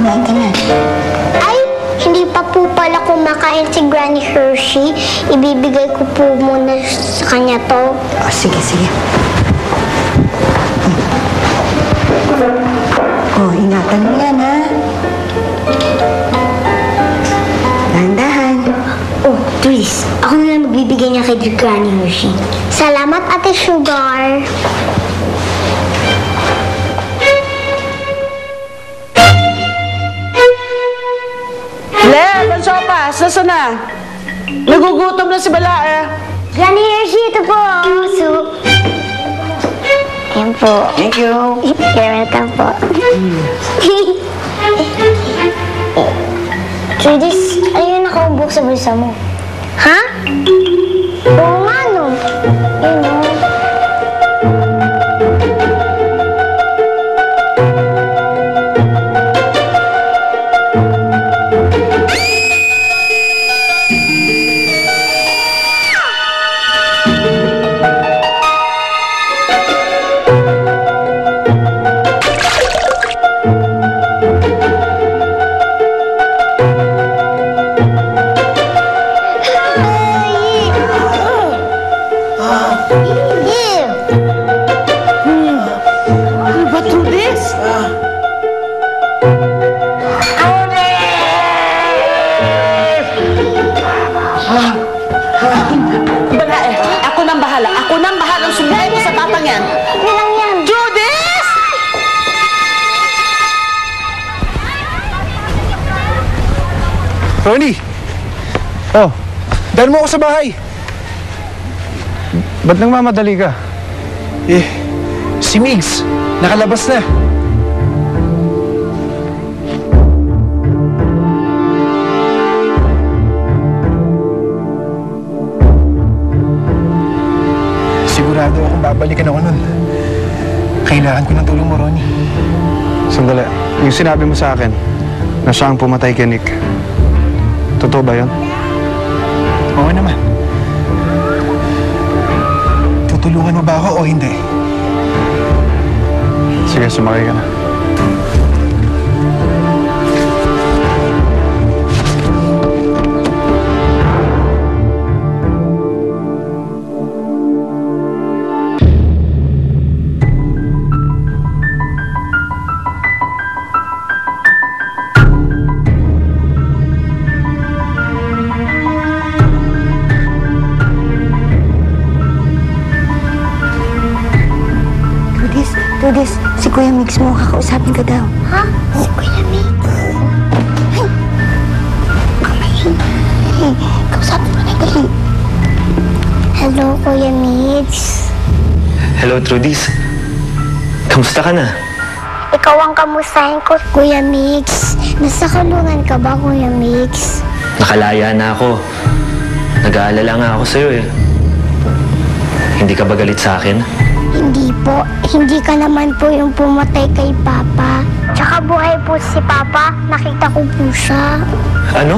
kumain ka na. Ay, hindi pa po pala kumakain si Granny Hershey. Ibibigay ko po muna sa kanya to. Sige, sige. Ingatan mo yan, ha? Dahan-dahan. Please, ako na lang magbibigay niya kay Granny Hershey. Salamat, Ate Sugar. Le, Bansopas, nasaan na? Nagugutom na si Balae. Granny Hershey, ito po. Soup. Ayan po. Thank you. You're welcome po. Judith, ano yung nakaubok sa bulsa mo? Ha? Oo nga, no. Yun, no. Balae, ako nang bahala. Ako nang bahala. Sumigay mo sa tatang yan. Nilang yan. Judith! Ronnie! Oh, dahil mo ako sa bahay. Ba't nagmamadali ka? Si Migs, nakalabas na. Sigurado akong babalikan ako nun. Kailangan ko ng tulong mo, Ronnie. Sandali, yung sinabi mo sa akin na siya ang pumatay kay Nick. Totoo ba yun? Oo naman. Tutulungan mo ba ako o hindi? Sige, sumakay ka na. Judith, si Kuya Migs mo, kakausapin ka daw. Ha? Si Kuya Migs. Hey, kausapin mo na, dali. Hello, Kuya Migs. Hello, Trudis. Kamusta ka na? Ikaw ang kamustahin ko, Kuya Migs. Nasa kulungan ka ba, Kuya Migs? Nakalaya na ako. Nag-aalala nga ako sa'yo eh. Hindi ka ba galit sa akin? Hindi po. Hindi ka naman po yung pumatay kay Papa. Tsaka buhay po si Papa. Nakita ko po siya. Ano?